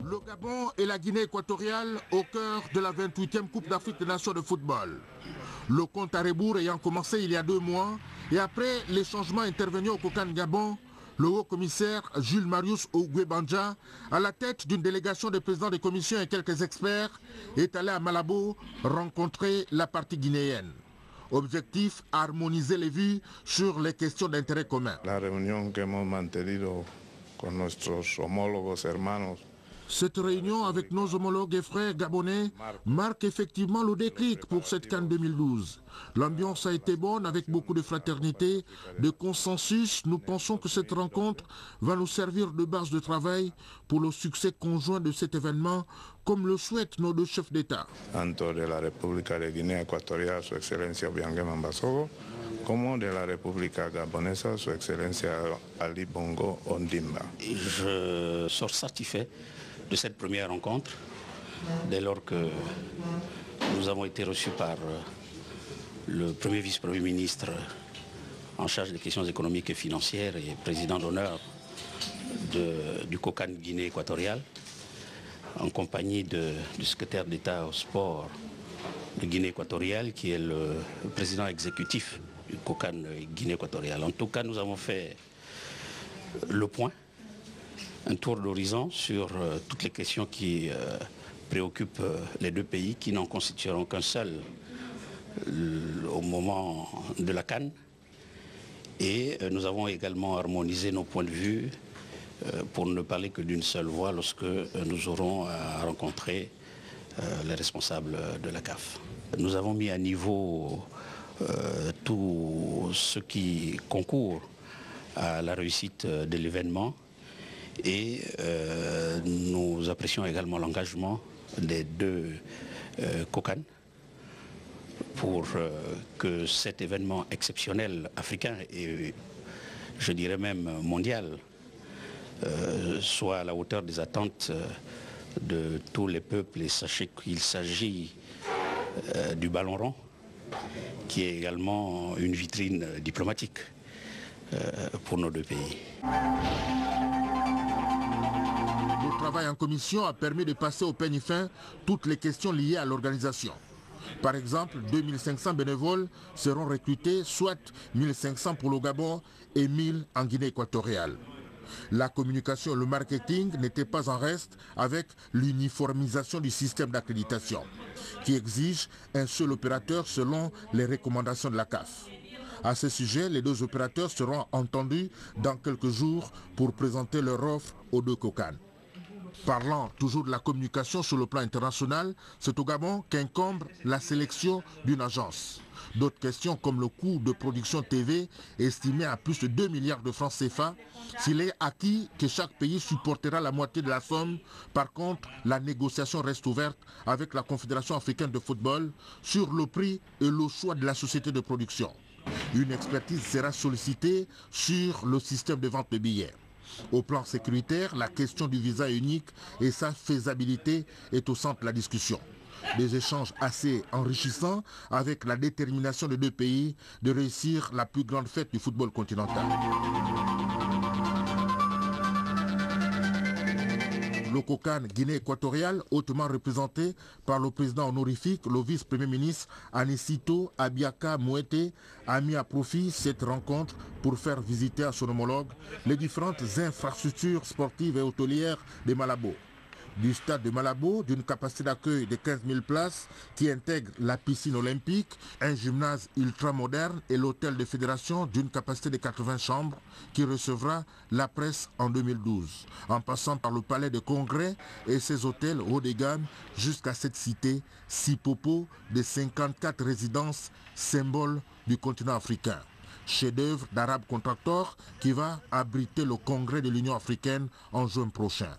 Le Gabon et la Guinée équatoriale au cœur de la 28e Coupe d'Afrique des Nations de football. Le compte à rebours ayant commencé il y a 2 mois et après les changements intervenus au Kokan Gabon, le haut-commissaire Jules Marius Ogwebanja, à la tête d'une délégation de présidents de commissions et quelques experts, est allé à Malabo rencontrer la partie guinéenne. Objectif, harmoniser les vues sur les questions d'intérêt commun. La réunion que hemos mantenido con nuestros homólogos hermanos. Cette réunion avec nos homologues et frères gabonais marque effectivement le déclic pour cette CAN 2012. L'ambiance a été bonne avec beaucoup de fraternité, de consensus. Nous pensons que cette rencontre va nous servir de base de travail pour le succès conjoint de cet événement, comme le souhaitent nos 2 chefs d'État. Tanto de la República de Guinea Ecuatorial, Su Excelencia Obiangema Mbasogo, como de la República Gabonesa, Su Excelencia Ali Bongo Ondimba. Je sors satisfait de cette première rencontre, dès lors que nous avons été reçus par le premier vice-premier ministre en charge des questions économiques et financières et président d'honneur du Kokan Guinée équatoriale, en compagnie du secrétaire d'État au sport de Guinée équatoriale, qui est le président exécutif du Kokan Guinée équatoriale. En tout cas, nous avons fait le point, un tour d'horizon sur toutes les questions qui préoccupent les 2 pays, qui n'en constitueront qu'un seul au moment de la CAN. Et nous avons également harmonisé nos points de vue pour ne parler que d'une seule voix lorsque nous aurons à rencontrer les responsables de la CAF. Nous avons mis à niveau tout ce qui concourt à la réussite de l'événement. Et nous apprécions également l'engagement des 2 Kokan pour que cet événement exceptionnel africain et je dirais même mondial soit à la hauteur des attentes de tous les peuples. Et sachez qu'il s'agit du ballon rond, qui est également une vitrine diplomatique pour nos 2 pays. Le travail en commission a permis de passer au peigne fin toutes les questions liées à l'organisation. Par exemple, 2500 bénévoles seront recrutés, soit 1500 pour le Gabon et 1000 en Guinée équatoriale. La communication et le marketing n'étaient pas en reste avec l'uniformisation du système d'accréditation, qui exige un seul opérateur selon les recommandations de la CAF. À ce sujet, les 2 opérateurs seront entendus dans quelques jours pour présenter leur offre aux 2 Kokan. Parlant toujours de la communication sur le plan international, c'est au Gabon qu'incombe la sélection d'une agence. D'autres questions comme le coût de production TV estimé à plus de 2 milliards de francs CFA, s'il est acquis que chaque pays supportera la moitié de la somme. Par contre, la négociation reste ouverte avec la Confédération africaine de football sur le prix et le choix de la société de production. Une expertise sera sollicitée sur le système de vente de billets. Au plan sécuritaire, la question du visa unique et sa faisabilité est au centre de la discussion. Des échanges assez enrichissants avec la détermination des 2 pays de réussir la plus grande fête du football continental. Le Kokan Guinée équatoriale, hautement représenté par le président honorifique, le vice-premier ministre Anicito Abiaka Mouete, a mis à profit cette rencontre pour faire visiter à son homologue les différentes infrastructures sportives et hôtelières de Malabo. Du stade de Malabo, d'une capacité d'accueil de 15 000 places, qui intègre la piscine olympique, un gymnase ultramoderne et l'hôtel de fédération d'une capacité de 80 chambres, qui recevra la presse en 2012, en passant par le palais de congrès et ses hôtels haut de gamme jusqu'à cette cité, Sipopo, de 54 résidences, symbole du continent africain. Chef-d'œuvre d'Arab Contractor qui va abriter le congrès de l'Union africaine en juin prochain.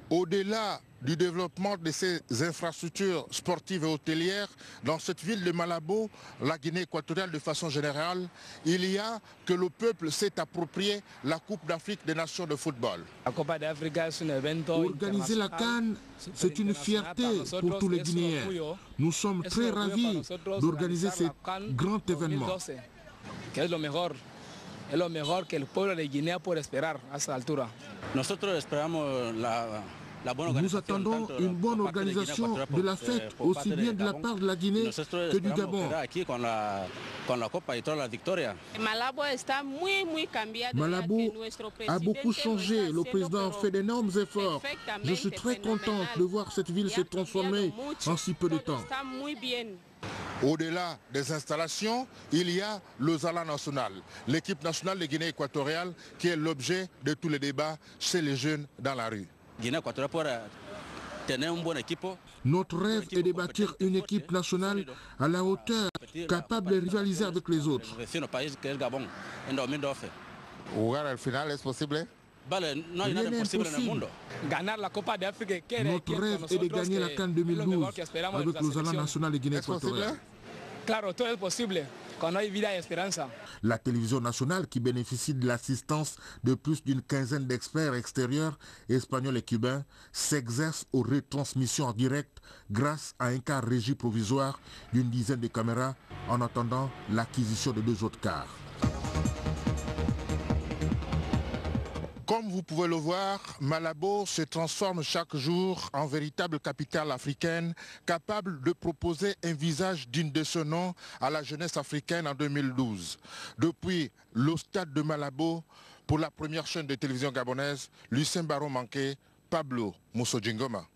Au-delà du développement de ces infrastructures sportives et hôtelières, dans cette ville de Malabo, la Guinée équatoriale de façon générale, il y a que le peuple s'est approprié la Coupe d'Afrique des Nations de football. Organiser la CAN, c'est une fierté pour tous les Guinéens. Nous sommes très ravis d'organiser ce grand événement. Es lo mejor que el pueblo de Guinea puede esperar a esta altura. Nosotros esperamos Nous attendons une bonne organisation de la fête, aussi bien de la part de la Guinée que du Gabon. Malabo a beaucoup changé. Le président fait d'énormes efforts. Je suis très contente de voir cette ville se transformer en si peu de temps. Au-delà des installations, il y a le Zala national, l'équipe nationale de Guinée équatoriale qui est l'objet de tous les débats chez les jeunes dans la rue. Notre rêve est de bâtir une équipe nationale à la hauteur, capable de rivaliser avec les autres. Jugar al final es posible. Rien n'est impossible. Notre rêve est de gagner la CAN 2012 avec le Zala national de Guinée équatoriale. La télévision nationale, qui bénéficie de l'assistance de plus d'une quinzaine d'experts extérieurs, espagnols et cubains, s'exerce aux retransmissions en direct grâce à un quart régie provisoire d'une dizaine de caméras en attendant l'acquisition de 2 autres quarts. Comme vous pouvez le voir, Malabo se transforme chaque jour en véritable capitale africaine, capable de proposer un visage digne de ce nom à la jeunesse africaine en 2012. Depuis le stade de Malabo, pour la première chaîne de télévision gabonaise, Lucien Baron Manqué, Pablo Mousso Djingoma.